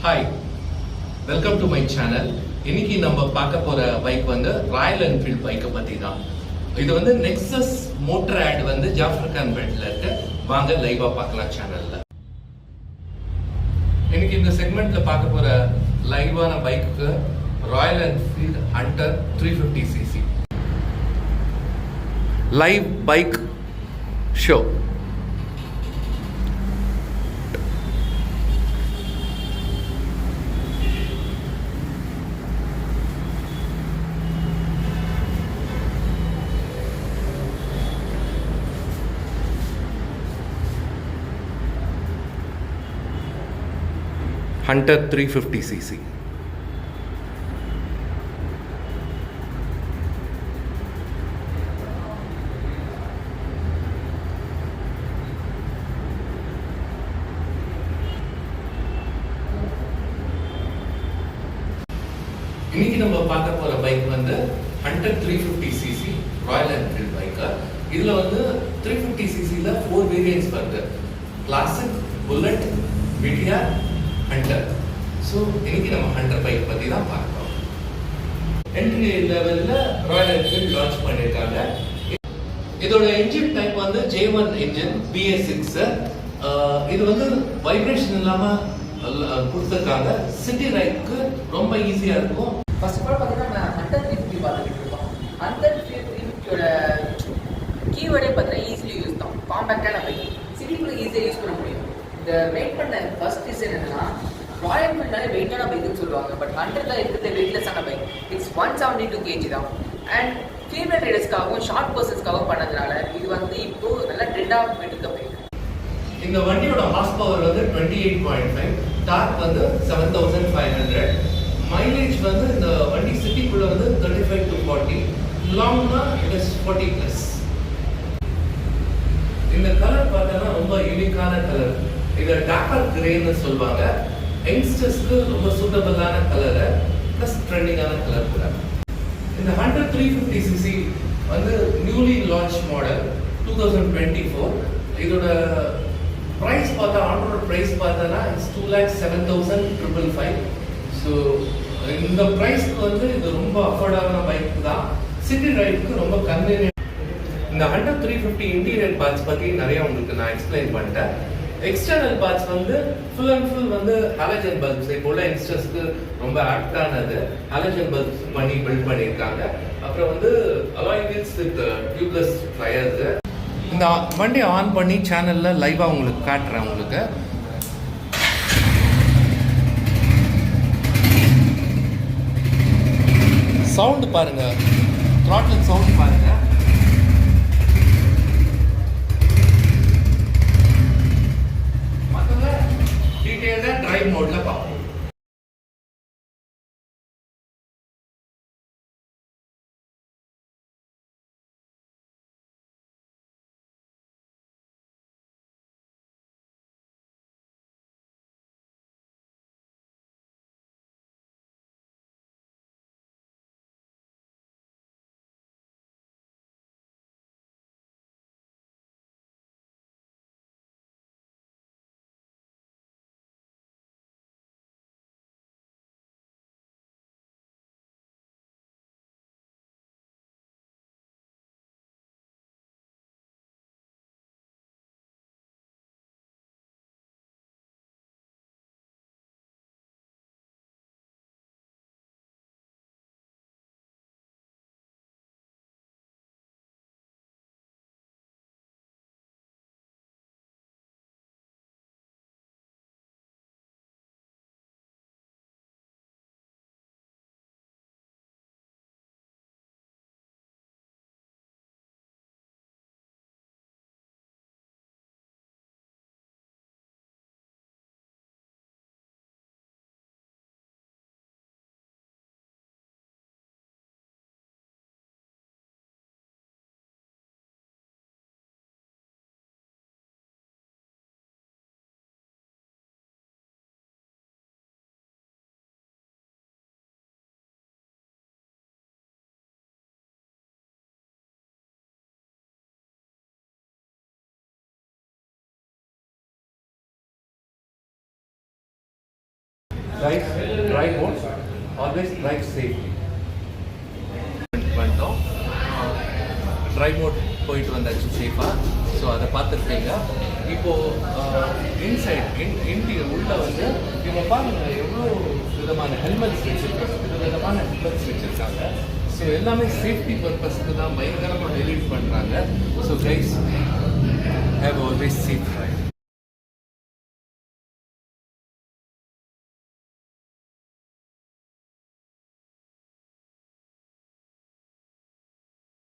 Hi, welcome to my channel. இன்னைக்கு நம்ம பார்க்க போற பைக் வந்து ராயல் என்ஃபீல்ட் பைக்கை பத்தி தான். இது வந்து நெக்ஸஸ் மோட்டர் ஆட் வந்து ஜாஃபர் கான் பெட்ல இருக்கு. வாங்க லைவா பார்க்கலாம் சேனல்ல. இன்னைக்கு இந்த செக்மெண்ட்ல பார்க்க போற லைவான பைக்கு Royal Enfield Hunter 350cc live bike show. Hunter 350cc. இன்னைக்கு நம்ம பார்க்க போற பைக் வந்து Hunter 350cc Royal Enfield bike. இதுல வந்து 350ccல 4 வேரியன்ட்ஸ் வருது. Classic, Bullet, Meteor, Hunter. So இன்னைக்கு நம்ம ஹண்டர் பைக் பற்றி தான் பார்க்கலாம். என்ட்ரி லெவலில் ராயல் என்ஃபீல்ட் லான்ச் பண்ணியிருக்காங்க. இதோட என்ஜின் டைப் வந்து J1 என்ஜின் BS6. இது வந்து வைப்ரேஷன் இல்லாமல் கொடுத்துருக்காங்க. சிட்டி ரைடுக்கு ரொம்ப ஈஸியாக இருக்கும். ஃபர்ஸ்ட் ஆஃப் ஆல் பார்த்தீங்கன்னா நம்ம ஹண்டர் 350 பார்த்துக்கிட்டு இருக்கோம். ஹண்டர் 350யோட கீவேர்டே பார்த்தீங்கன்னா ஈஸிலி யூஸ் தான். காம்பேக்டான பைக், சிட்டிக்குள்ளே ஈஸியாக யூஸ் பண்ண முடியும். இந்த மேக் பண்ண ஃபர்ஸ்ட் ரீசன் என்னன்னா, ராயல் என்ஃபீல்ட்னாலே வெயிட்டான பைக்குன்னு சொல்லுவாங்க. பட் ஹண்டர் தான் இருக்கிறது வெயிட்லெஸ்ஸான பைக். இட்ஸ் 172 kg தான். அண்ட் ஃபீமேல் ரைடர்ஸ்க்காகவும் ஷார்ட் பர்சன்ஸ்க்காகவும் பண்ணதுனால இது வந்து இப்போ நல்லா ட்ரெண்டாக எடுக்க பைக். இந்த வண்டியோட ஹார்ஸ் பவர் வந்து 28.5, டார்க் வந்து 7500, மைலேஜ் வந்து இந்த வண்டி சிட்டிக்குள்ள வந்து 35 to 40, லாங்னா இட் இஸ் 40+. இந்த கலர் பார்த்தோன்னா ரொம்ப யூனிக்கான கலர். இதை டார்க் கிரேன்னு சொல்லுவாங்க. யங்ஸ்டர்ஸ்க்கு ரொம்ப சூட்டபிளான கலரு, ப்ளஸ் ட்ரெண்டிங்கான கலர் கூட. இந்த ஹண்டர் 350cc வந்து நியூலி லான்ச் மாடல் 2024. இதோட ப்ரைஸ் பார்த்தா, ஆன்ரோட் ப்ரைஸ் பார்த்தோன்னா இட்ஸ் 2,07,555. ஸோ இந்த ப்ரைஸ்க்கு வந்து இது ரொம்ப அஃபோர்டபுளான பைக் தான். சிட்டி ரைடுக்கு ரொம்ப கன்வீனியன்ட். இந்த ஹண்டர் 350 இன்டீரியர் பார்ட்ஸ் பற்றி நிறைய உங்களுக்கு நான் எக்ஸ்பிளைன் பண்ணிட்டேன். எக்ஸ்டர்னல் பார்ட்ஸ் வந்து ஃபுல் அண்ட் ஃபுல் வந்து ஹாலஜன் பல்ப்ஸ். இப்போ உள்ள யங்ஸ்டர்ஸ்க்கு ரொம்ப ஆப்டானது. ஹாலஜன் பல்ப்ஸ் பண்ணி பில்ட் பண்ணியிருக்காங்க. அப்புறம் வந்து alloy wheels with tubeless tyres. இந்த வண்டி ஆன் பண்ணி சேனலில் லைவாக உங்களுக்கு காட்டுறேன். உங்களுக்கு சவுண்டு பாருங்கள், த்ராட்டில் சவுண்ட் பாருங்கள். மற்றதை டீட்டெயில்டாக டிரைவ் மோடில் பார்ப்போம். Guys drive mode always drive safely பண்ணிட்டோம். ட்ரைவ் மோட் போயிட்டு வந்தாச்சு சேஃபாக. ஸோ அதை பார்த்துருப்பீங்க. இப்போது இன்சைட் இன்டீரியர் உள்ள வந்து இவங்க பாருங்க எவ்வளோ விதமான ஹெல்மெட்ஸ் வச்சுருக்காங்க, விதமான ஹெல்மெட்ஸ் வச்சுருக்காங்க. ஸோ எல்லாமே சேஃப்டி பர்பஸ்க்கு தான் பயங்கரமாக எலிட் பண்ணுறாங்க. So guys have always safe drive.